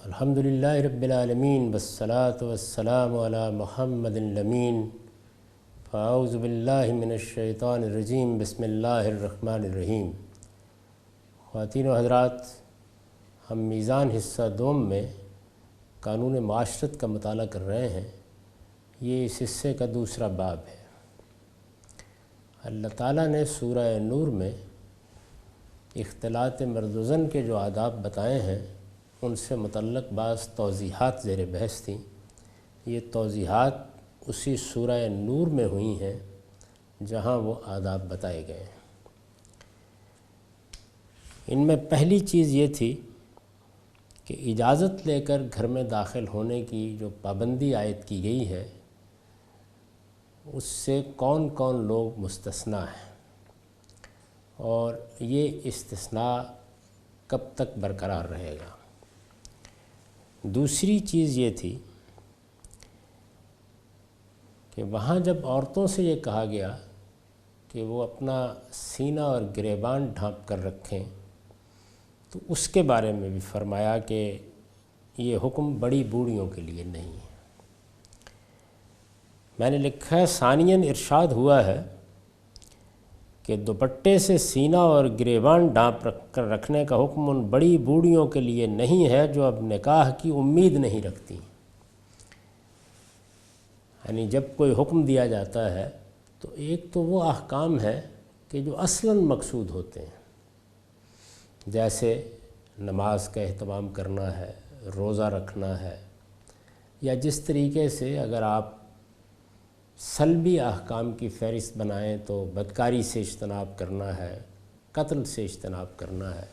الحمدللہ رب العالمین والصلاة والسلام علی محمد الامین فاعوذ باللہ من الشیطان الرجیم بسم اللہ الرحمن الرحیم۔ خواتین و حضرات، ہم میزان حصہ دوم میں قانون معاشرت کا مطالعہ کر رہے ہیں۔ یہ اس حصے کا دوسرا باب ہے۔ اللہ تعالیٰ نے سورہ نور میں اختلاط مرد و زن کے جو آداب بتائے ہیں ان سے متعلق بعض توضیحات زیر بحث تھیں۔ یہ توضیحات اسی سورہ نور میں ہوئی ہیں جہاں وہ آداب بتائے گئے ہیں۔ ان میں پہلی چیز یہ تھی کہ اجازت لے کر گھر میں داخل ہونے کی جو پابندی عائد کی گئی ہے اس سے کون کون لوگ مستثنیٰ ہیں اور یہ استثناء کب تک برقرار رہے گا۔ دوسری چیز یہ تھی کہ وہاں جب عورتوں سے یہ کہا گیا کہ وہ اپنا سینہ اور گریبان ڈھانپ کر رکھیں تو اس کے بارے میں بھی فرمایا کہ یہ حکم بڑی بوڑھیوں کے لیے نہیں ہے۔ میں نے لکھا ہے ثانیاً ارشاد ہوا ہے کہ دوپٹے سے سینہ اور گریبان ڈھانپ کر رکھنے کا حکم ان بڑی بوڑھیوں کے لیے نہیں ہے جو اب نکاح کی امید نہیں رکھتی۔ یعنی جب کوئی حکم دیا جاتا ہے تو ایک تو وہ احکام ہے کہ جو اصلاً مقصود ہوتے ہیں، جیسے نماز کا اہتمام کرنا ہے، روزہ رکھنا ہے، یا جس طریقے سے اگر آپ سلبی احکام کی فہرست بنائیں تو بدکاری سے اجتناب کرنا ہے، قتل سے اجتناب کرنا ہے۔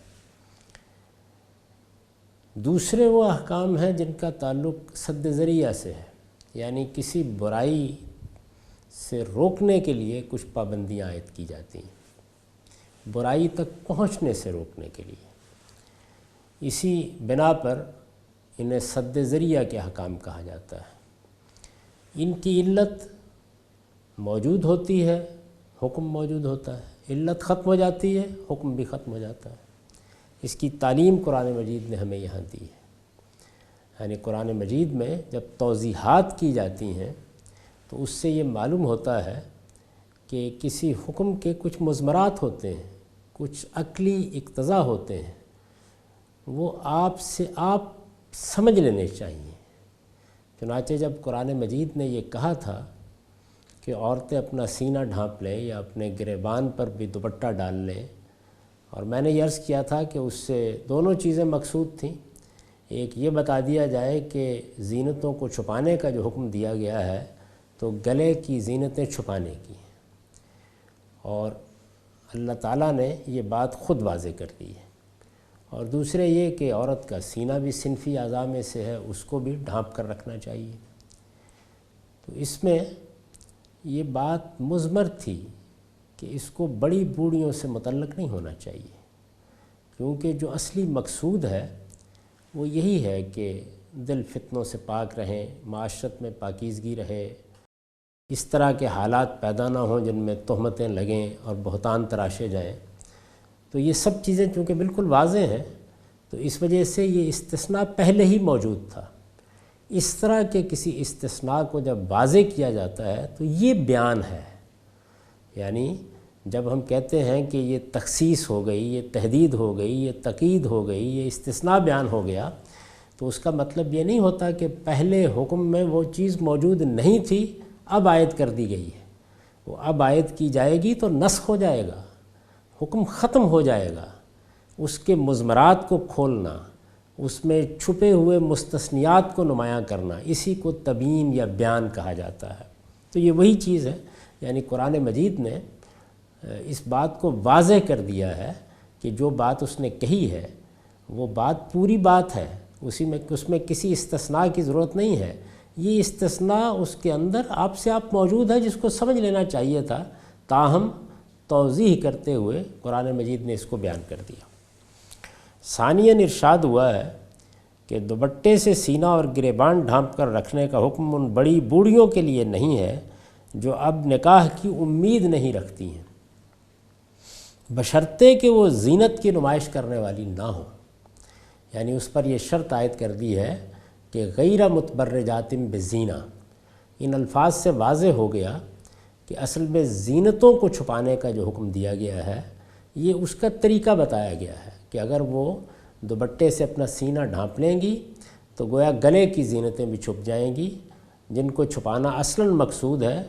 دوسرے وہ احکام ہیں جن کا تعلق سد ذریعہ سے ہے، یعنی کسی برائی سے روکنے کے لیے کچھ پابندیاں عائد کی جاتی ہیں، برائی تک پہنچنے سے روکنے کے لیے۔ اسی بنا پر انہیں سد ذریعہ کے احکام کہا جاتا ہے۔ ان کی علت موجود ہوتی ہے، حکم موجود ہوتا ہے، علت ختم ہو جاتی ہے، حکم بھی ختم ہو جاتا ہے۔ اس کی تعلیم قرآن مجید نے ہمیں یہاں دی ہے۔ یعنی قرآن مجید میں جب توضیحات کی جاتی ہیں تو اس سے یہ معلوم ہوتا ہے کہ کسی حکم کے کچھ مضمرات ہوتے ہیں، کچھ عقلی اقتضا ہوتے ہیں، وہ آپ سمجھ لینے چاہیے۔ چنانچہ جب قرآن مجید نے یہ کہا تھا کہ عورتیں اپنا سینہ ڈھانپ لیں یا اپنے گریبان پر بھی دوپٹہ ڈال لیں، اور میں نے یہ عرض کیا تھا کہ اس سے دونوں چیزیں مقصود تھیں۔ ایک یہ بتا دیا جائے کہ زینتوں کو چھپانے کا جو حکم دیا گیا ہے تو گلے کی زینتیں چھپانے کی ہیں، اور اللہ تعالیٰ نے یہ بات خود واضح کر دی ہے۔ اور دوسرے یہ کہ عورت کا سینہ بھی صنفی اعضاء میں سے ہے، اس کو بھی ڈھانپ کر رکھنا چاہیے۔ تو اس میں یہ بات مضمر تھی کہ اس کو بڑی بوڑھیوں سے متعلق نہیں ہونا چاہیے، کیونکہ جو اصلی مقصود ہے وہ یہی ہے کہ دل فتنوں سے پاک رہیں، معاشرت میں پاکیزگی رہے، اس طرح کے حالات پیدا نہ ہوں جن میں تہمتیں لگیں اور بہتان تراشے جائیں۔ تو یہ سب چیزیں چونکہ بالکل واضح ہیں تو اس وجہ سے یہ استثناء پہلے ہی موجود تھا۔ اس طرح کے کسی استثناء کو جب واضح کیا جاتا ہے تو یہ بیان ہے۔ یعنی جب ہم کہتے ہیں کہ یہ تخصیص ہو گئی، یہ تحدید ہو گئی، یہ تقید ہو گئی، یہ استثناء بیان ہو گیا، تو اس کا مطلب یہ نہیں ہوتا کہ پہلے حکم میں وہ چیز موجود نہیں تھی اب عائد کر دی گئی ہے۔ وہ اب عائد کی جائے گی تو نسخ ہو جائے گا، حکم ختم ہو جائے گا۔ اس کے مضمرات کو کھولنا، اس میں چھپے ہوئے مستثنیات کو نمایاں کرنا، اسی کو تبیین یا بیان کہا جاتا ہے۔ تو یہ وہی چیز ہے، یعنی قرآن مجید نے اس بات کو واضح کر دیا ہے کہ جو بات اس نے کہی ہے وہ بات پوری بات ہے، اس میں کسی استثناء کی ضرورت نہیں ہے۔ یہ استثناء اس کے اندر آپ موجود ہے جس کو سمجھ لینا چاہیے تھا، تاہم توضیح کرتے ہوئے قرآن مجید نے اس کو بیان کر دیا۔ ثانیاً ارشاد ہوا ہے کہ دوپٹے سے سینہ اور گریبان ڈھانپ کر رکھنے کا حکم ان بڑی بوڑھیوں کے لیے نہیں ہے جو اب نکاح کی امید نہیں رکھتی ہیں۔ بشرطے کہ وہ زینت کی نمائش کرنے والی نہ ہوں، یعنی اس پر یہ شرط عائد کر دی ہے کہ غیر متبرجات بزینہ۔ ان الفاظ سے واضح ہو گیا کہ اصل میں زینتوں کو چھپانے کا جو حکم دیا گیا ہے یہ اس کا طریقہ بتایا گیا ہے کہ اگر وہ دوپٹے سے اپنا سینہ ڈھانپ لیں گی تو گویا گلے کی زینتیں بھی چھپ جائیں گی، جن کو چھپانا اصلاً مقصود ہے،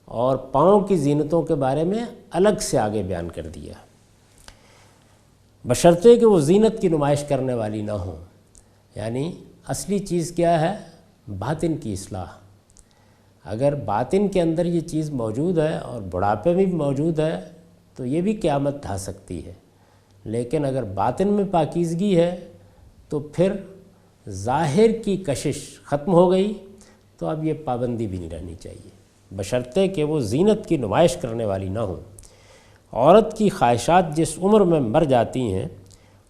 اور پاؤں کی زینتوں کے بارے میں الگ سے آگے بیان کر دیا، بشرطے کہ وہ زینت کی نمائش کرنے والی نہ ہوں۔ یعنی اصلی چیز کیا ہے؟ باطن کی اصلاح۔ اگر باطن کے اندر یہ چیز موجود ہے اور بڑھاپے میں بھی موجود ہے تو یہ بھی قیامت ڈھا سکتی ہے، لیکن اگر باطن میں پاکیزگی ہے تو پھر ظاہر کی کشش ختم ہو گئی، تو اب یہ پابندی بھی نہیں رہنی چاہیے، بشرطے کہ وہ زینت کی نمائش کرنے والی نہ ہوں۔ عورت کی خواہشات جس عمر میں مر جاتی ہیں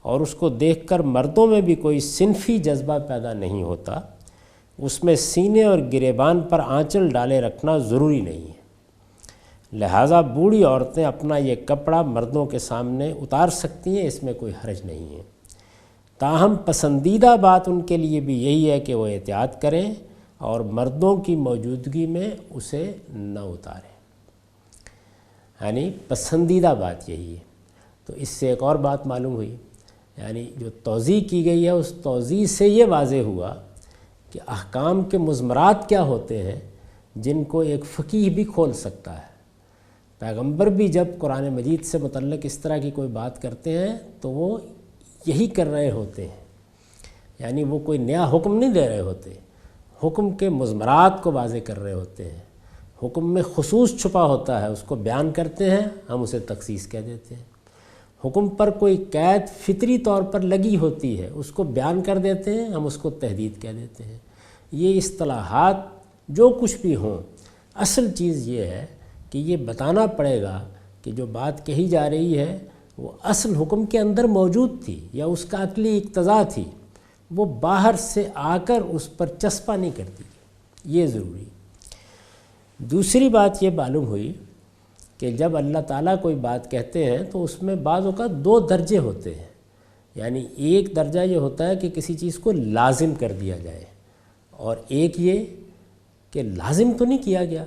اور اس کو دیکھ کر مردوں میں بھی کوئی صنفی جذبہ پیدا نہیں ہوتا، اس میں سینے اور گریبان پر آنچل ڈالے رکھنا ضروری نہیں ہے، لہٰذا بوڑھی عورتیں اپنا یہ کپڑا مردوں کے سامنے اتار سکتی ہیں، اس میں کوئی حرج نہیں ہے، تاہم پسندیدہ بات ان کے لیے بھی یہی ہے کہ وہ احتیاط کریں اور مردوں کی موجودگی میں اسے نہ اتاریں، یعنی پسندیدہ بات یہی ہے۔ تو اس سے ایک اور بات معلوم ہوئی، یعنی جو توضیح کی گئی ہے اس توضیح سے یہ واضح ہوا کہ احکام کے مضمرات کیا ہوتے ہیں جن کو ایک فقیہ بھی کھول سکتا ہے۔ پیغمبر بھی جب قرآن مجید سے متعلق اس طرح کی کوئی بات کرتے ہیں تو وہ یہی کر رہے ہوتے ہیں، یعنی وہ کوئی نیا حکم نہیں دے رہے ہوتے، حکم کے مضمرات کو واضح کر رہے ہوتے ہیں، حکم میں خصوص چھپا ہوتا ہے، اس کو بیان کرتے ہیں، ہم اسے تخصیص کہہ دیتے ہیں، حکم پر کوئی قید فطری طور پر لگی ہوتی ہے، اس کو بیان کر دیتے ہیں، ہم اس کو تحدید کہہ دیتے ہیں۔ یہ اصطلاحات جو کچھ بھی ہوں، اصل چیز یہ ہے کہ یہ بتانا پڑے گا کہ جو بات کہی جا رہی ہے وہ اصل حکم کے اندر موجود تھی یا اس کا عقلی اقتضا تھی، وہ باہر سے آ کر اس پر چسپاں نہیں کرتی، یہ ضروری۔ دوسری بات یہ معلوم ہوئی کہ جب اللہ تعالیٰ کوئی بات کہتے ہیں تو اس میں بعض اوقات دو درجے ہوتے ہیں، یعنی ایک درجہ یہ ہوتا ہے کہ کسی چیز کو لازم کر دیا جائے، اور ایک یہ کہ لازم تو نہیں کیا گیا،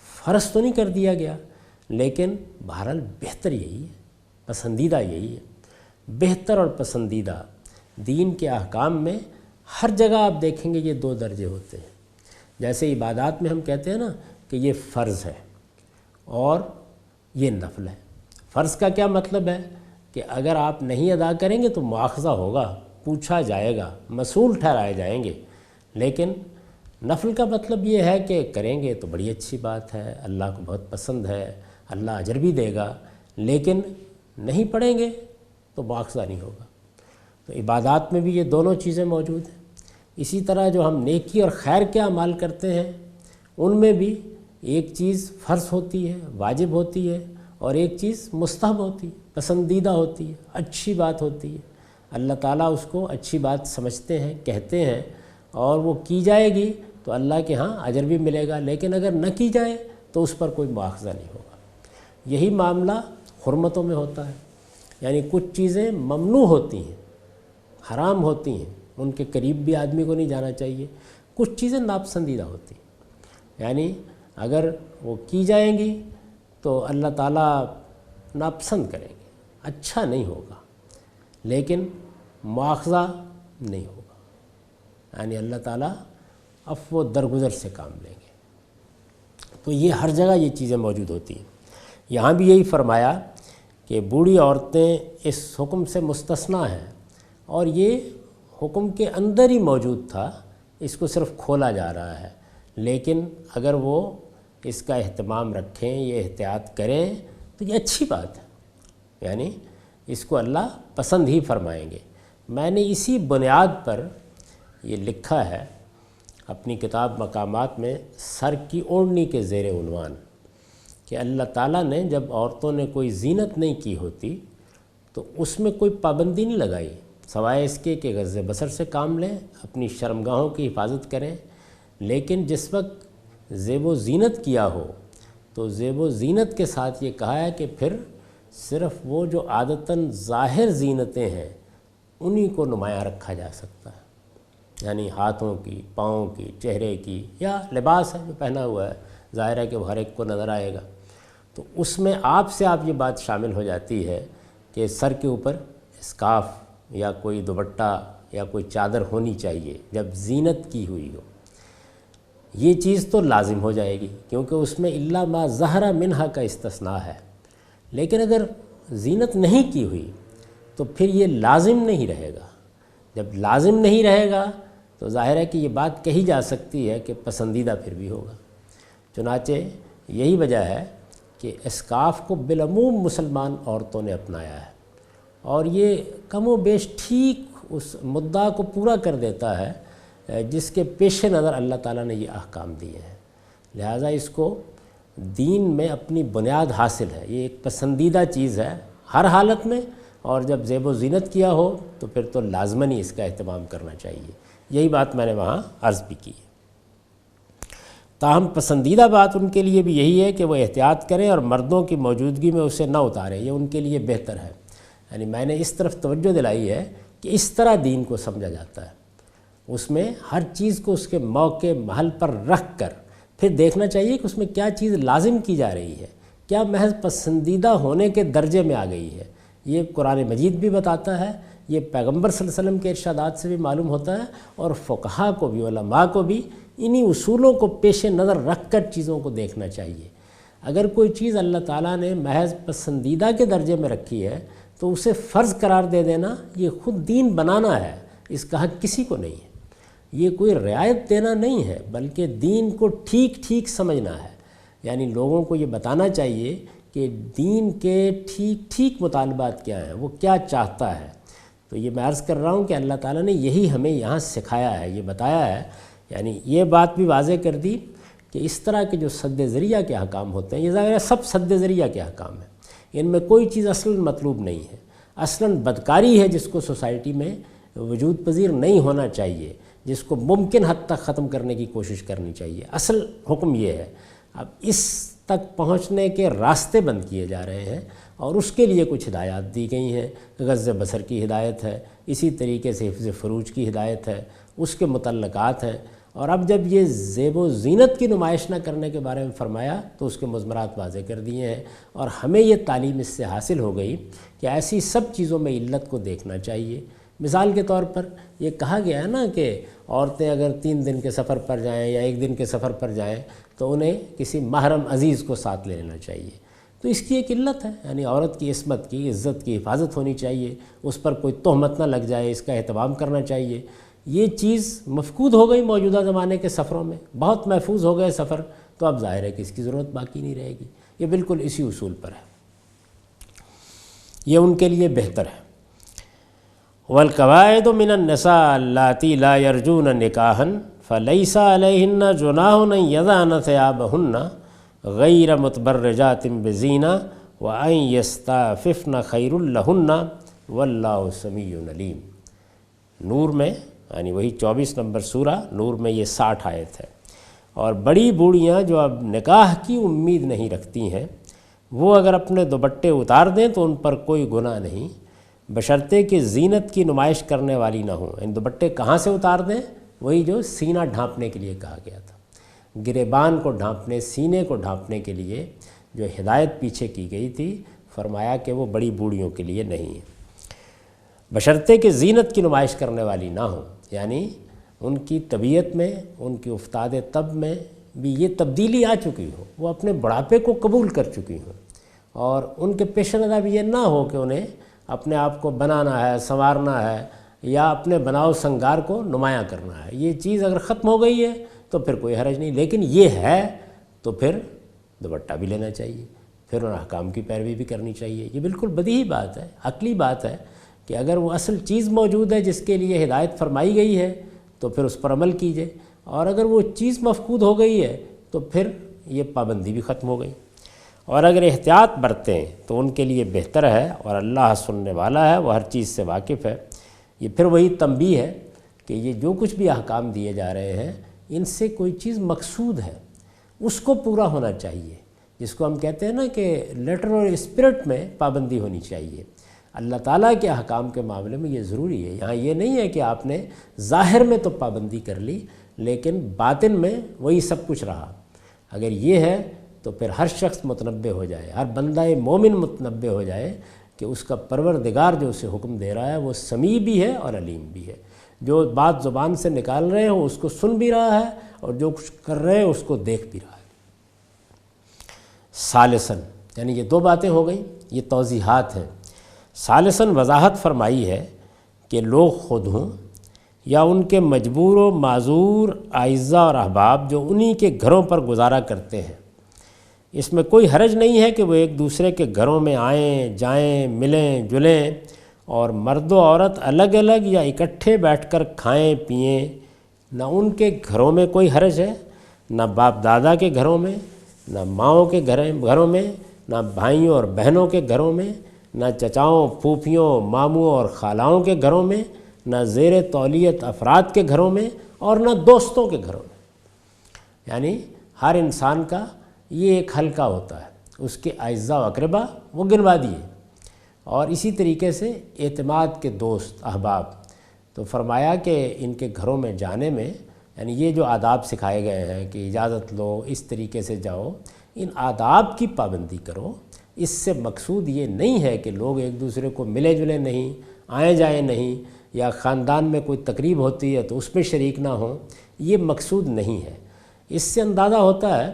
فرض تو نہیں کر دیا گیا، لیکن بہرحال بہتر یہی ہے، پسندیدہ یہی ہے۔ بہتر اور پسندیدہ دین کے احکام میں ہر جگہ آپ دیکھیں گے یہ دو درجے ہوتے ہیں۔ جیسے عبادات میں ہم کہتے ہیں نا کہ یہ فرض ہے اور یہ نفل ہے۔ فرض کا کیا مطلب ہے کہ اگر آپ نہیں ادا کریں گے تو مواخذہ ہوگا، پوچھا جائے گا، مسئول ٹھہرائے جائیں گے، لیکن نفل کا مطلب یہ ہے کہ کریں گے تو بڑی اچھی بات ہے، اللہ کو بہت پسند ہے، اللہ اجر بھی دے گا، لیکن نہیں پڑھیں گے تو مواخذہ نہیں ہوگا۔ تو عبادات میں بھی یہ دونوں چیزیں موجود ہیں۔ اسی طرح جو ہم نیکی اور خیر کے اعمال کرتے ہیں ان میں بھی ایک چیز فرض ہوتی ہے، واجب ہوتی ہے، اور ایک چیز مستحب ہوتی ہے، پسندیدہ ہوتی ہے، اچھی بات ہوتی ہے۔ اللہ تعالیٰ اس کو اچھی بات سمجھتے ہیں، کہتے ہیں، اور وہ کی جائے گی تو اللہ کے ہاں اجر بھی ملے گا، لیکن اگر نہ کی جائے تو اس پر کوئی مواخذہ نہیں ہوگا۔ یہی معاملہ حرمتوں میں ہوتا ہے، یعنی کچھ چیزیں ممنوع ہوتی ہیں، حرام ہوتی ہیں، ان کے قریب بھی آدمی کو نہیں جانا چاہیے، کچھ چیزیں ناپسندیدہ ہوتی ہیں، یعنی اگر وہ کی جائیں گی تو اللہ تعالیٰ ناپسند کریں گے، اچھا نہیں ہوگا، لیکن مواخذہ نہیں ہوگا، یعنی اللہ تعالیٰ عفو و درگزر سے کام لیں گے۔ تو یہ ہر جگہ یہ چیزیں موجود ہوتی ہیں۔ یہاں بھی یہی فرمایا کہ بوڑھی عورتیں اس حکم سے مستثنیٰ ہیں، اور یہ حکم کے اندر ہی موجود تھا، اس کو صرف کھولا جا رہا ہے، لیکن اگر وہ اس کا اہتمام رکھیں، یہ احتیاط کریں تو یہ اچھی بات ہے، یعنی اس کو اللہ پسند ہی فرمائیں گے۔ میں نے اسی بنیاد پر یہ لکھا ہے اپنی کتاب مقامات میں سر کی اوڑھنی کے زیر عنوان کہ اللہ تعالیٰ نے جب عورتوں نے کوئی زینت نہیں کی ہوتی تو اس میں کوئی پابندی نہیں لگائی، سوائے اس کے کہ غض بصر سے کام لیں، اپنی شرمگاہوں کی حفاظت کریں، لیکن جس وقت زیب و زینت کیا ہو تو زیب و زینت کے ساتھ یہ کہا ہے کہ پھر صرف وہ جو عادتاً ظاہر زینتیں ہیں انہی کو نمایاں رکھا جا سکتا ہے، یعنی ہاتھوں کی، پاؤں کی، چہرے کی، یا لباس ہے جو پہنا ہوا ہے، ظاہر ہے کہ وہ ہر ایک کو نظر آئے گا۔ تو اس میں آپ یہ بات شامل ہو جاتی ہے کہ سر کے اوپر اسکارف یا کوئی دوپٹہ یا کوئی چادر ہونی چاہیے جب زینت کی ہوئی ہو۔ یہ چیز تو لازم ہو جائے گی کیونکہ اس میں الا ما ظہر منہا کا استثناء ہے، لیکن اگر زینت نہیں کی ہوئی تو پھر یہ لازم نہیں رہے گا۔ جب لازم نہیں رہے گا تو ظاہر ہے کہ یہ بات کہی جا سکتی ہے کہ پسندیدہ پھر بھی ہوگا۔ چنانچہ یہی وجہ ہے کہ اسکارف کو بالعموم مسلمان عورتوں نے اپنایا ہے، اور یہ کم و بیش ٹھیک اس مدعا کو پورا کر دیتا ہے جس کے پیش نظر اللہ تعالیٰ نے یہ احکام دیے ہیں۔ لہٰذا اس کو دین میں اپنی بنیاد حاصل ہے، یہ ایک پسندیدہ چیز ہے ہر حالت میں، اور جب زیب و زینت کیا ہو تو پھر تو لازماً ہی اس کا اہتمام کرنا چاہیے۔ یہی بات میں نے وہاں عرض بھی کی۔ تاہم پسندیدہ بات ان کے لیے بھی یہی ہے کہ وہ احتیاط کریں اور مردوں کی موجودگی میں اسے نہ اتاریں، یہ ان کے لیے بہتر ہے۔ یعنی میں نے اس طرف توجہ دلائی ہے کہ اس طرح دین کو سمجھا جاتا ہے، اس میں ہر چیز کو اس کے موقع محل پر رکھ کر پھر دیکھنا چاہیے کہ اس میں کیا چیز لازم کی جا رہی ہے، کیا محض پسندیدہ ہونے کے درجے میں آ گئی ہے۔ یہ قرآن مجید بھی بتاتا ہے، یہ پیغمبر صلی اللہ علیہ وسلم کے ارشادات سے بھی معلوم ہوتا ہے، اور فقہا کو بھی، علماء کو بھی انہی اصولوں کو پیش نظر رکھ کر چیزوں کو دیکھنا چاہیے۔ اگر کوئی چیز اللہ تعالیٰ نے محض پسندیدہ کے درجے میں رکھی ہے تو اسے فرض قرار دے دینا یہ خود دین بنانا ہے، اس کا حق کسی کو نہیں ہے۔ یہ کوئی رعایت دینا نہیں ہے، بلکہ دین کو ٹھیک ٹھیک سمجھنا ہے۔ یعنی لوگوں کو یہ بتانا چاہیے کہ دین کے ٹھیک ٹھیک مطالبات کیا ہیں، وہ کیا چاہتا ہے۔ تو یہ میں عرض کر رہا ہوں کہ اللہ تعالیٰ نے یہی ہمیں یہاں سکھایا ہے، یہ بتایا ہے، یعنی یہ بات بھی واضح کر دی کہ اس طرح کے جو سد ذریعہ کے احکام ہوتے ہیں، یہ ظاہر ہے سب سد ذریعہ کے احکام ہیں، ان میں کوئی چیز اصلاً مطلوب نہیں ہے، اصلاً بدکاری ہے جس کو سوسائٹی میں وجود پذیر نہیں ہونا چاہیے، جس کو ممکن حد تک ختم کرنے کی کوشش کرنی چاہیے۔ اصل حکم یہ ہے، اب اس تک پہنچنے کے راستے بند کیے جا رہے ہیں، اور اس کے لیے کچھ ہدایات دی گئی ہیں۔ غض بصر کی ہدایت ہے، اسی طریقے سے حفظ فروج کی ہدایت ہے، اس کے متعلقات ہیں، اور اب جب یہ زیب و زینت کی نمائش نہ کرنے کے بارے میں فرمایا تو اس کے مضمرات واضح کر دیے ہیں، اور ہمیں یہ تعلیم اس سے حاصل ہو گئی کہ ایسی سب چیزوں میں علت کو دیکھنا چاہیے۔ مثال کے طور پر یہ کہا گیا ہے نا کہ عورتیں اگر 3 دن کے سفر پر جائیں یا 1 دن کے سفر پر جائیں تو انہیں کسی محرم عزیز کو ساتھ لے لینا چاہیے، تو اس کی ایک علت ہے، یعنی عورت کی عصمت کی، عزت کی حفاظت ہونی چاہیے، اس پر کوئی تہمت نہ لگ جائے، اس کا اہتمام کرنا چاہیے۔ یہ چیز مفقود ہو گئی موجودہ زمانے کے سفروں میں، بہت محفوظ ہو گئے سفر، تو اب ظاہر ہے کہ اس کی ضرورت باقی نہیں رہے گی۔ یہ بالکل اسی اصول پر ہے، یہ ان کے لیے بہتر ہے۔ والقواعد من النساء اللاتي لا يرجون نکاحا فليس عليهن جناح ان يضعن ثيابهن غير متبرجات بزينة وان يستعففن خير لهن والله سميع عليم۔ نور میں، یعنی وہی 24 نمبر سورہ نور میں یہ 60 آیت ہے۔ اور بڑی بوڑھیاں جو اب نکاح کی امید نہیں رکھتی ہیں، وہ اگر اپنے دوپٹے اتار دیں تو ان پر کوئی گناہ نہیں، بشرطے کہ زینت کی نمائش کرنے والی نہ ہوں۔ ان دوپٹے کہاں سے اتار دیں؟ وہی جو سینہ ڈھانپنے کے لیے کہا گیا تھا، گریبان کو ڈھانپنے، سینے کو ڈھانپنے کے لیے جو ہدایت پیچھے کی گئی تھی، فرمایا کہ وہ بڑی بوڑھیوں کے لیے نہیں ہے، بشرطے کہ زینت کی نمائش کرنے والی نہ ہوں، یعنی ان کی طبیعت میں، ان کی افتاد طب میں بھی یہ تبدیلی آ چکی ہو، وہ اپنے بڑھاپے کو قبول کر چکی ہوں، اور ان کے پیش نظر بھی یہ نہ ہو کہ انہیں اپنے آپ کو بنانا ہے، سنوارنا ہے، یا اپنے بناؤ سنگار کو نمایاں کرنا ہے۔ یہ چیز اگر ختم ہو گئی ہے تو پھر کوئی حرج نہیں، لیکن یہ ہے تو پھر دوپٹہ بھی لینا چاہیے، پھر ان احکام کی پیروی بھی کرنی چاہیے۔ یہ بالکل بدیہی بات ہے، عقلی بات ہے کہ اگر وہ اصل چیز موجود ہے جس کے لیے ہدایت فرمائی گئی ہے تو پھر اس پر عمل کیجیے، اور اگر وہ چیز مفقود ہو گئی ہے تو پھر یہ پابندی بھی ختم ہو گئی۔ اور اگر احتیاط برتیں تو ان کے لیے بہتر ہے، اور اللہ سننے والا ہے، وہ ہر چیز سے واقف ہے۔ یہ پھر وہی تنبیہ ہے کہ یہ جو کچھ بھی احکام دیے جا رہے ہیں ان سے کوئی چیز مقصود ہے، اس کو پورا ہونا چاہیے، جس کو ہم کہتے ہیں نا کہ لیٹر اور اسپرٹ میں پابندی ہونی چاہیے۔ اللہ تعالیٰ کے احکام کے معاملے میں یہ ضروری ہے۔ یہاں یہ نہیں ہے کہ آپ نے ظاہر میں تو پابندی کر لی لیکن باطن میں وہی سب کچھ رہا۔ اگر یہ ہے تو پھر ہر شخص متنبہ ہو جائے، ہر بندہ مومن متنبہ ہو جائے کہ اس کا پروردگار جو اسے حکم دے رہا ہے وہ سمیع بھی ہے اور علیم بھی ہے۔ جو بات زبان سے نکال رہے ہوں اس کو سن بھی رہا ہے اور جو کچھ کر رہے ہیں اس کو دیکھ بھی رہا ہے۔ ثالثاً، یعنی یہ دو باتیں ہو گئیں، یہ توضیحات ہیں۔ ثالثاً وضاحت فرمائی ہے کہ لوگ خود ہوں یا ان کے مجبور و معذور اعزاء اور احباب جو انہی کے گھروں پر گزارا کرتے ہیں، اس میں کوئی حرج نہیں ہے کہ وہ ایک دوسرے کے گھروں میں آئیں جائیں، ملیں جلیں، اور مرد و عورت الگ الگ یا اکٹھے بیٹھ کر کھائیں پئیں۔ نہ ان کے گھروں میں کوئی حرج ہے، نہ باپ دادا کے گھروں میں، نہ ماؤں کے گھروں میں، نہ بھائیوں اور بہنوں کے گھروں میں، نہ چچاؤں پھوپھیوں ماموں اور خالاؤں کے گھروں میں، نہ زیر تولیت افراد کے گھروں میں، اور نہ دوستوں کے گھروں میں۔ یعنی ہر انسان کا یہ ایک حلقہ ہوتا ہے، اس کے اعزاء و اقربا وہ گنوا دیے، اور اسی طریقے سے اعتماد کے دوست احباب۔ تو فرمایا کہ ان کے گھروں میں جانے میں، یعنی یہ جو آداب سکھائے گئے ہیں کہ اجازت لو، اس طریقے سے جاؤ، ان آداب کی پابندی کرو۔ اس سے مقصود یہ نہیں ہے کہ لوگ ایک دوسرے کو ملے جلے نہیں، آئیں جائیں نہیں، یا خاندان میں کوئی تقریب ہوتی ہے تو اس میں شریک نہ ہوں، یہ مقصود نہیں ہے۔ اس سے اندازہ ہوتا ہے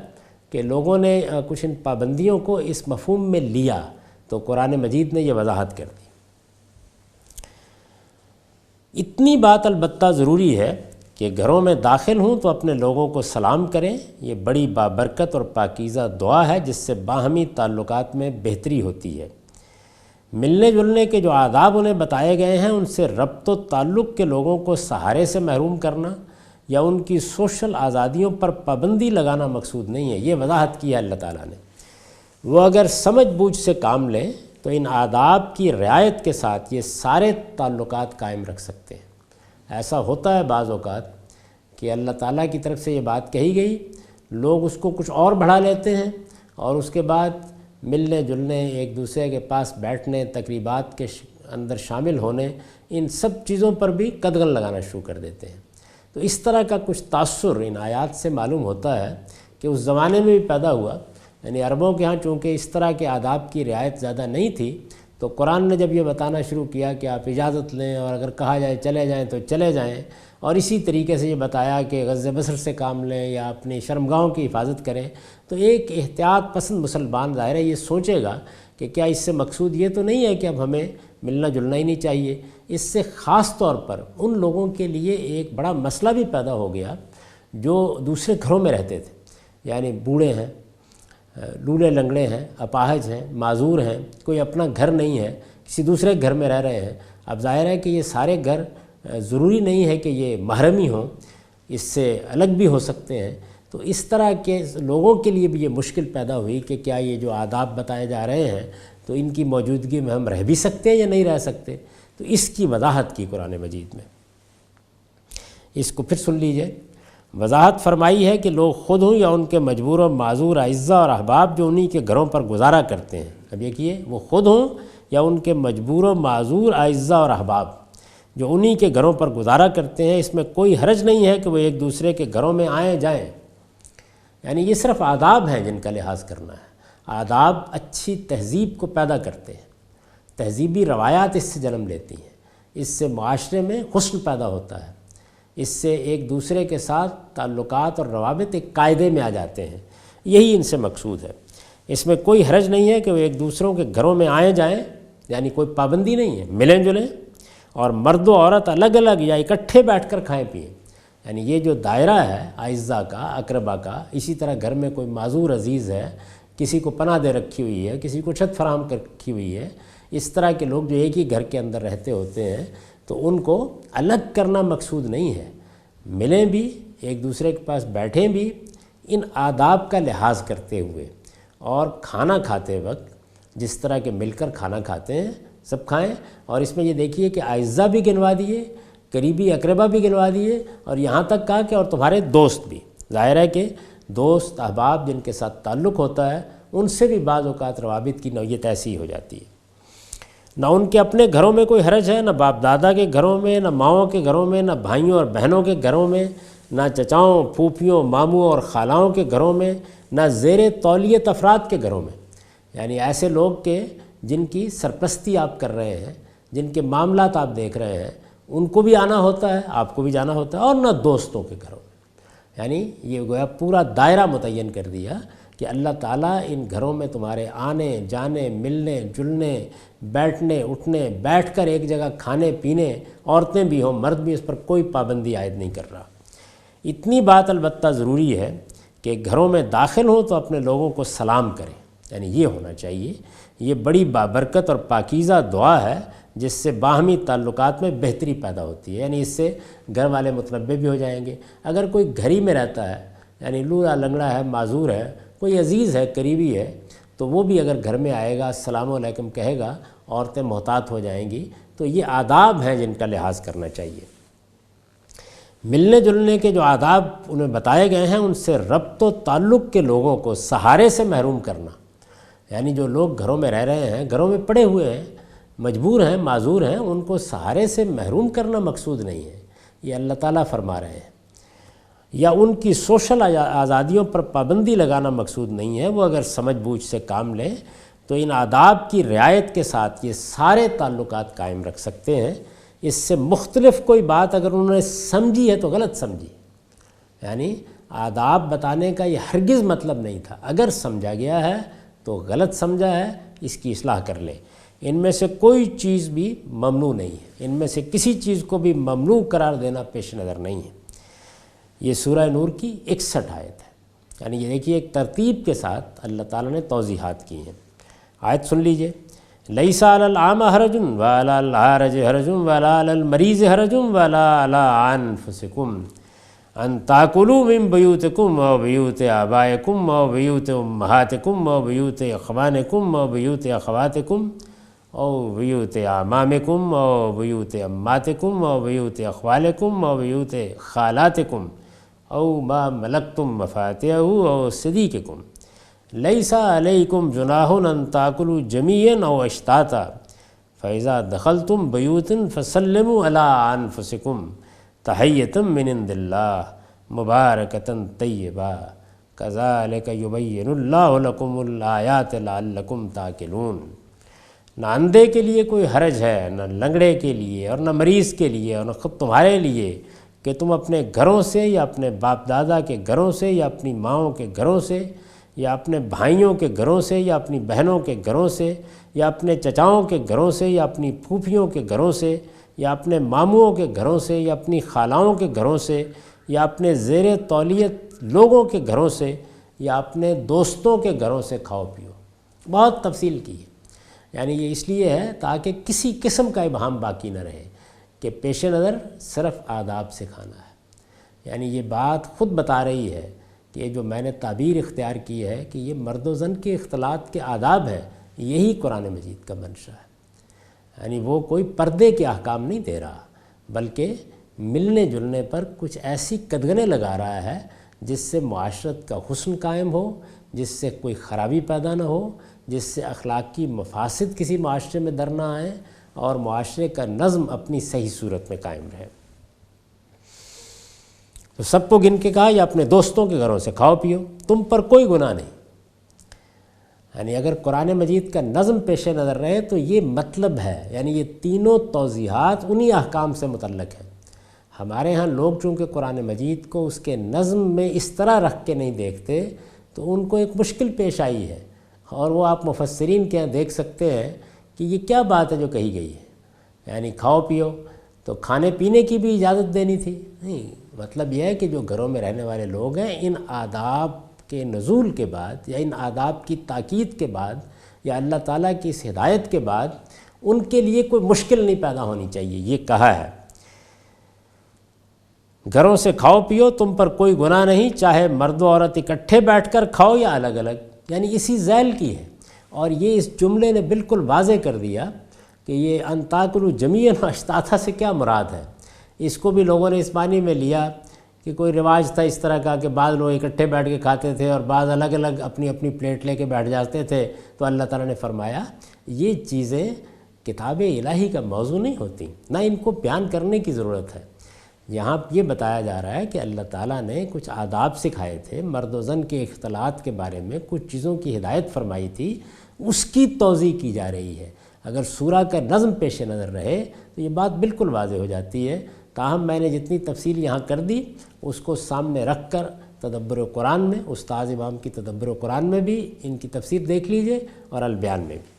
کہ لوگوں نے کچھ ان پابندیوں کو اس مفہوم میں لیا، تو قرآن مجید نے یہ وضاحت کر دی۔ اتنی بات البتہ ضروری ہے کہ گھروں میں داخل ہوں تو اپنے لوگوں کو سلام کریں، یہ بڑی بابرکت اور پاکیزہ دعا ہے جس سے باہمی تعلقات میں بہتری ہوتی ہے۔ ملنے جلنے کے جو آداب انہیں بتائے گئے ہیں ان سے ربط و تعلق کے لوگوں کو سہارے سے محروم کرنا یا ان کی سوشل آزادیوں پر پابندی لگانا مقصود نہیں ہے، یہ وضاحت کی ہے اللہ تعالیٰ نے۔ وہ اگر سمجھ بوجھ سے کام لیں تو ان آداب کی رعایت کے ساتھ یہ سارے تعلقات قائم رکھ سکتے ہیں۔ ایسا ہوتا ہے بعض اوقات کہ اللہ تعالیٰ کی طرف سے یہ بات کہی گئی، لوگ اس کو کچھ اور بڑھا لیتے ہیں، اور اس کے بعد ملنے جلنے، ایک دوسرے کے پاس بیٹھنے، تقریبات کے اندر شامل ہونے، ان سب چیزوں پر بھی قدغن لگانا شروع کر دیتے ہیں۔ تو اس طرح کا کچھ تاثر ان آیات سے معلوم ہوتا ہے کہ اس زمانے میں بھی پیدا ہوا۔ یعنی عربوں کے ہاں چونکہ اس طرح کے آداب کی رعایت زیادہ نہیں تھی، تو قرآن نے جب یہ بتانا شروع کیا کہ آپ اجازت لیں اور اگر کہا جائے چلے جائیں تو چلے جائیں، اور اسی طریقے سے یہ بتایا کہ غض بصر سے کام لیں یا اپنی شرمگاہوں کی حفاظت کریں، تو ایک احتیاط پسند مسلمان ظاہر ہے یہ سوچے گا کہ کیا اس سے مقصود یہ تو نہیں ہے کہ اب ہمیں ملنا جلنا ہی نہیں چاہیے۔ اس سے خاص طور پر ان لوگوں کے لیے ایک بڑا مسئلہ بھی پیدا ہو گیا جو دوسرے گھروں میں رہتے تھے، یعنی بوڑھے ہیں، لولے لنگڑے ہیں، اپاہج ہیں، معذور ہیں، کوئی اپنا گھر نہیں ہے، کسی دوسرے گھر میں رہ رہے ہیں۔ اب ظاہر ہے کہ یہ سارے گھر ضروری نہیں ہے کہ یہ محرمی ہوں، اس سے الگ بھی ہو سکتے ہیں۔ تو اس طرح کے لوگوں کے لیے بھی یہ مشکل پیدا ہوئی کہ کیا یہ جو آداب بتائے جا رہے ہیں تو ان کی موجودگی میں ہم رہ بھی سکتے ہیں یا نہیں رہ سکتے۔ تو اس کی وضاحت کی قرآن مجید میں، اس کو پھر سن لیجئے۔ وضاحت فرمائی ہے کہ لوگ خود ہوں یا ان کے مجبور و معذور اعزاء اور احباب جو انہی کے گھروں پر گزارا کرتے ہیں۔ اب دیکھیے، وہ خود ہوں یا ان کے مجبور و معذور اعزاء اور احباب جو انہی کے گھروں پر گزارا کرتے ہیں، اس میں کوئی حرج نہیں ہے کہ وہ ایک دوسرے کے گھروں میں آئیں جائیں۔ یعنی یہ صرف آداب ہیں جن کا لحاظ کرنا ہے۔ آداب اچھی تہذیب کو پیدا کرتے ہیں، تہذیبی روایات اس سے جنم لیتی ہیں، اس سے معاشرے میں حسن پیدا ہوتا ہے، اس سے ایک دوسرے کے ساتھ تعلقات اور روابط ایک قاعدے میں آ جاتے ہیں، یہی ان سے مقصود ہے۔ اس میں کوئی حرج نہیں ہے کہ وہ ایک دوسروں کے گھروں میں آئیں جائیں، یعنی کوئی پابندی نہیں ہے، ملیں جلیں، اور مرد و عورت الگ الگ یا اکٹھے بیٹھ کر کھائیں پئیں۔ یعنی یہ جو دائرہ ہے اعزاء کا، اقربا کا، اسی طرح گھر میں کوئی معذور عزیز ہے، کسی کو پناہ دے رکھی ہوئی ہے، کسی کو چھت فراہم کر رکھی ہوئی ہے، اس طرح کے لوگ جو ایک ہی گھر کے اندر رہتے ہوتے ہیں، تو ان کو الگ کرنا مقصود نہیں ہے۔ ملیں بھی، ایک دوسرے کے پاس بیٹھیں بھی، ان آداب کا لحاظ کرتے ہوئے، اور کھانا کھاتے وقت جس طرح کے مل کر کھانا کھاتے ہیں سب کھائیں۔ اور اس میں یہ دیکھیے کہ اعزاء بھی گنوا دیے، قریبی اقربا بھی گنوا دیے، اور یہاں تک کہا کہ اور تمہارے دوست بھی۔ ظاہر ہے کہ دوست احباب جن کے ساتھ تعلق ہوتا ہے ان سے بھی بعض اوقات روابط کی نوعیت ایسی ہو جاتی ہے۔ نہ ان کے اپنے گھروں میں کوئی حرج ہے، نہ باپ دادا کے گھروں میں، نہ ماؤں کے گھروں میں، نہ بھائیوں اور بہنوں کے گھروں میں، نہ چچاؤں پھوپھیوں ماموں اور خالاؤں کے گھروں میں، نہ زیر تولیت افراد کے گھروں میں، یعنی ایسے لوگ کے جن کی سرپرستی آپ کر رہے ہیں، جن کے معاملات آپ دیکھ رہے ہیں، ان کو بھی آنا ہوتا ہے، آپ کو بھی جانا ہوتا ہے، اور نہ دوستوں کے گھروں میں۔ یعنی یہ گویا پورا دائرہ متعین کر دیا کہ اللہ تعالیٰ ان گھروں میں تمہارے آنے جانے، ملنے جلنے، بیٹھنے اٹھنے، بیٹھ کر ایک جگہ کھانے پینے، عورتیں بھی ہوں مرد بھی، اس پر کوئی پابندی عائد نہیں کر رہا۔ اتنی بات البتہ ضروری ہے کہ گھروں میں داخل ہوں تو اپنے لوگوں کو سلام کریں، یعنی یہ ہونا چاہیے۔ یہ بڑی بابرکت اور پاکیزہ دعا ہے جس سے باہمی تعلقات میں بہتری پیدا ہوتی ہے، یعنی اس سے گھر والے متنبع بھی ہو جائیں گے۔ اگر کوئی گھر ہی میں رہتا ہے، یعنی لولا لنگڑا ہے، معذور ہے، کوئی عزیز ہے، قریبی ہے، تو وہ بھی اگر گھر میں آئے گا السلام علیکم کہے گا، عورتیں محتاط ہو جائیں گی۔ تو یہ آداب ہیں جن کا لحاظ کرنا چاہیے۔ ملنے جلنے کے جو آداب انہیں بتائے گئے ہیں، ان سے ربط و تعلق کے لوگوں کو سہارے سے محروم کرنا، یعنی جو لوگ گھروں میں رہ رہے ہیں، گھروں میں پڑے ہوئے ہیں، مجبور ہیں، معذور ہیں، ان کو سہارے سے محروم کرنا مقصود نہیں ہے، یہ اللہ تعالیٰ فرما رہے ہیں۔ یا ان کی سوشل آزادیوں پر پابندی لگانا مقصود نہیں ہے، وہ اگر سمجھ بوجھ سے کام لیں تو ان آداب کی رعایت کے ساتھ یہ سارے تعلقات قائم رکھ سکتے ہیں۔ اس سے مختلف کوئی بات اگر انہوں نے سمجھی ہے تو غلط سمجھی، یعنی آداب بتانے کا یہ ہرگز مطلب نہیں تھا، اگر سمجھا گیا ہے تو غلط سمجھا ہے، اس کی اصلاح کر لیں۔ ان میں سے کوئی چیز بھی ممنوع نہیں ہے، ان میں سے کسی چیز کو بھی ممنوع قرار دینا پیش نظر نہیں ہے۔ یہ سورہ نور کی 61 آیت ہے، یعنی یہ دیکھیے ایک ترتیب کے ساتھ اللہ تعالیٰ نے توضیحات کی ہیں۔ آیت سن لیجئے، لیس علی الاعمی حرج ولا علی الحرج حرج ولا علی المریض حرج ولا علی انفسکم ان تاکلوا من بیوتکم و بیوت آبائکم و بیوت امہاتکم و بیوت اخوانکم و بیوت اخواتکم او بیوت اعمامکم او بیوت اماتکم او بیوت اخوالکم او بیوت خالاتکم او ما ملکتم مفاتحہ او صدیقکم لیس علیکم جناح ان تاکلوا جمیعا او اشتاتا فاذا دخلتم بیوتا فسلموا علی انفسکم تحیۃ من عند اللہ مبارکۃ طیبہ کذالک یبین اللہ لکم الآیات لعلکم تعقلون۔ نہ اندھے کے لیے کوئی حرج ہے، نہ لنگڑے کے لیے، اور نہ مریض کے لیے، اور نہ خود تمہارے لیے کہ تم اپنے گھروں سے یا اپنے باپ دادا کے گھروں سے یا اپنی ماؤں کے گھروں سے یا اپنے بھائیوں کے گھروں سے یا اپنی بہنوں کے گھروں سے یا اپنے چچاؤں کے گھروں سے یا اپنی پھوپھیوں کے گھروں سے یا اپنے ماموں کے گھروں سے یا اپنی خالاؤں کے گھروں سے یا اپنے زیر تولیت لوگوں کے گھروں سے یا اپنے دوستوں کے گھروں سے کھاؤ پیو۔ بہت تفصیل کی ہے، یعنی یہ اس لیے ہے تاکہ کسی قسم کا ابہام باقی نہ رہے کہ پیش نظر صرف آداب سے کھانا ہے۔ یعنی یہ بات خود بتا رہی ہے کہ یہ جو میں نے تعبیر اختیار کی ہے کہ یہ مرد و زن کے اختلاط کے آداب ہیں، یہی قرآن مجید کا منشا ہے۔ یعنی وہ کوئی پردے کے احکام نہیں دے رہا، بلکہ ملنے جلنے پر کچھ ایسی قدغنیں لگا رہا ہے جس سے معاشرت کا حسن قائم ہو، جس سے کوئی خرابی پیدا نہ ہو، جس سے اخلاقی مفاسد کسی معاشرے میں در نہ آئیں اور معاشرے کا نظم اپنی صحیح صورت میں قائم رہے۔ تو سب کو گن کے کہا یا اپنے دوستوں کے گھروں سے کھاؤ پیو، تم پر کوئی گناہ نہیں۔ یعنی اگر قرآن مجید کا نظم پیش نظر رہے تو یہ مطلب ہے، یعنی یہ تینوں توضیحات انہی احکام سے متعلق ہیں۔ ہمارے ہاں لوگ چونکہ قرآن مجید کو اس کے نظم میں اس طرح رکھ کے نہیں دیکھتے تو ان کو ایک مشکل پیش آئی ہے، اور وہ آپ مفسرین کے یہاں دیکھ سکتے ہیں کہ یہ کیا بات ہے جو کہی گئی ہے، یعنی کھاؤ پیو تو کھانے پینے کی بھی اجازت دینی تھی؟ نہیں، مطلب یہ ہے کہ جو گھروں میں رہنے والے لوگ ہیں، ان آداب کے نزول کے بعد یا ان آداب کی تاکید کے بعد یا اللہ تعالیٰ کی اس ہدایت کے بعد ان کے لیے کوئی مشکل نہیں پیدا ہونی چاہیے، یہ کہا ہے۔ گھروں سے کھاؤ پیو، تم پر کوئی گناہ نہیں، چاہے مرد و عورت اکٹھے بیٹھ کر کھاؤ یا الگ الگ، یعنی اسی ذیل کی ہے۔ اور یہ اس جملے نے بالکل واضح کر دیا کہ یہ ان تاکلوا جمیعا و اشتاتا سے کیا مراد ہے۔ اس کو بھی لوگوں نے اس معنی میں لیا کہ کوئی رواج تھا اس طرح کا کہ بعض لوگ اکٹھے بیٹھ کے کھاتے تھے اور بعض الگ الگ اپنی اپنی پلیٹ لے کے بیٹھ جاتے تھے، تو اللہ تعالیٰ نے فرمایا یہ چیزیں کتاب الہی کا موضوع نہیں ہوتی، نہ ان کو بیان کرنے کی ضرورت ہے۔ یہاں یہ بتایا جا رہا ہے کہ اللہ تعالیٰ نے کچھ آداب سکھائے تھے، مرد و زن کے اختلاط کے بارے میں کچھ چیزوں کی ہدایت فرمائی تھی، اس کی توضیح کی جا رہی ہے۔ اگر سورہ کا نظم پیش نظر رہے تو یہ بات بالکل واضح ہو جاتی ہے۔ تاہم میں نے جتنی تفصیل یہاں کر دی اس کو سامنے رکھ کر تدبر قرآن میں، استاذ امام کی تدبر قرآن میں بھی ان کی تفسیر دیکھ لیجئے اور البیان میں بھی۔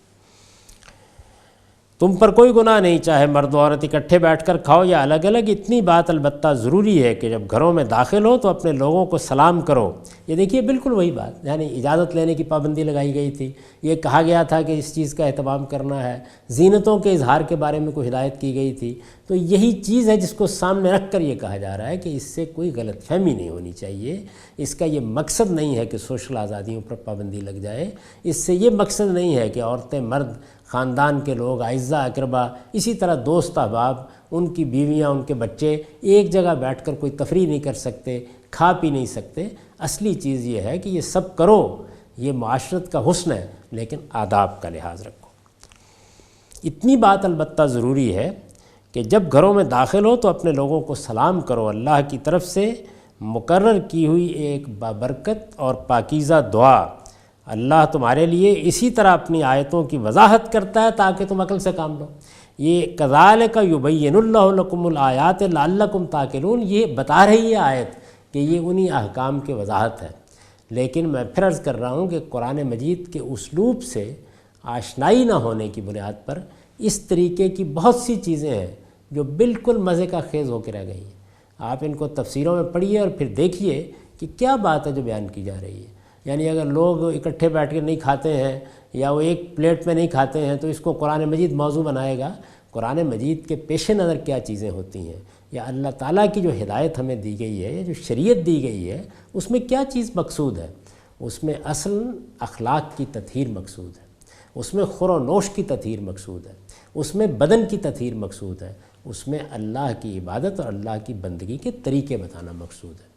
تم پر کوئی گناہ نہیں، چاہے مرد و عورت اکٹھے بیٹھ کر کھاؤ یا الگ الگ، اتنی بات البتہ ضروری ہے کہ جب گھروں میں داخل ہو تو اپنے لوگوں کو سلام کرو۔ یہ دیکھیے بالکل وہی بات، یعنی اجازت لینے کی پابندی لگائی گئی تھی، یہ کہا گیا تھا کہ اس چیز کا اہتمام کرنا ہے، زینتوں کے اظہار کے بارے میں کوئی ہدایت کی گئی تھی، تو یہی چیز ہے جس کو سامنے رکھ کر یہ کہا جا رہا ہے کہ اس سے کوئی غلط فہمی نہیں ہونی چاہیے۔ اس کا یہ مقصد نہیں ہے کہ سوشل آزادیوں پر پابندی لگ جائے، اس سے یہ مقصد نہیں ہے کہ عورتیں، مرد، خاندان کے لوگ، اعزاء اقربا، اسی طرح دوست احباب، ان کی بیویاں، ان کے بچے ایک جگہ بیٹھ کر کوئی تفریح نہیں کر سکتے، کھا پی نہیں سکتے۔ اصلی چیز یہ ہے کہ یہ سب کرو، یہ معاشرت کا حسن ہے، لیکن آداب کا لحاظ رکھو۔ اتنی بات البتہ ضروری ہے کہ جب گھروں میں داخل ہو تو اپنے لوگوں کو سلام کرو۔ اللہ کی طرف سے مقرر کی ہوئی ایک بابرکت اور پاکیزہ دعا، اللہ تمہارے لیے اسی طرح اپنی آیتوں کی وضاحت کرتا ہے تاکہ تم عقل سے کام لو۔ یہ کذالک یبین اللہ لکم الآیات لعلکم تعقلون، یہ بتا رہی ہے آیت کہ یہ انہی احکام کی وضاحت ہے۔ لیکن میں پھر عرض کر رہا ہوں کہ قرآن مجید کے اسلوب سے آشنائی نہ ہونے کی بنیاد پر اس طریقے کی بہت سی چیزیں ہیں جو بالکل مزے کا خیز ہو کے رہ گئی ہیں۔ آپ ان کو تفسیروں میں پڑھیے اور پھر دیکھیے کہ کیا بات ہے جو بیان کی جا رہی ہے۔ یعنی اگر لوگ اکٹھے بیٹھ کے نہیں کھاتے ہیں یا وہ ایک پلیٹ میں نہیں کھاتے ہیں تو اس کو قرآن مجید موضوع بنائے گا۔ قرآن مجید کے پیش نظر کیا چیزیں ہوتی ہیں، یا اللہ تعالیٰ کی جو ہدایت ہمیں دی گئی ہے، یا جو شریعت دی گئی ہے، اس میں کیا چیز مقصود ہے؟ اس میں اصل اخلاق کی تطہیر مقصود ہے، اس میں خور و نوش کی تطہیر مقصود ہے، اس میں بدن کی تطہیر مقصود ہے، اس میں اللہ کی عبادت اور اللہ کی بندگی کے طریقے بتانا مقصود ہے۔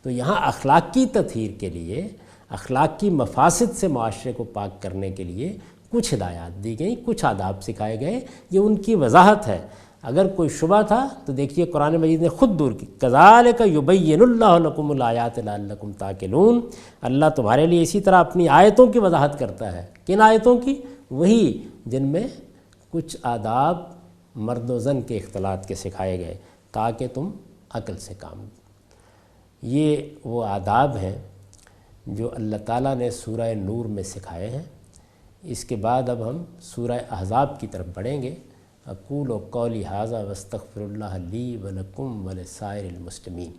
تو یہاں اخلاقی تطہیر کے لیے، اخلاق کی مفاسد سے معاشرے کو پاک کرنے کے لیے کچھ ہدایات دی گئیں، کچھ آداب سکھائے گئے، یہ ان کی وضاحت ہے۔ اگر کوئی شبہ تھا تو دیکھیے قرآن مجید نے خود دور کی، کذالک یبین اللہ لکم الآیات لعلکم تعقلون، اللہ تمہارے لیے اسی طرح اپنی آیتوں کی وضاحت کرتا ہے۔ کن آیتوں کی؟ وہی جن میں کچھ آداب مرد و زن کے اختلاط کے سکھائے گئے تاکہ تم عقل سے کام لو۔ یہ وہ آداب ہیں جو اللہ تعالیٰ نے سورہ نور میں سکھائے ہیں۔ اس کے بعد اب ہم سورہ احزاب کی طرف بڑھیں گے۔ اقول قولی ھذا واستغفر اللہ لی ولکم ولسائر المسلمین۔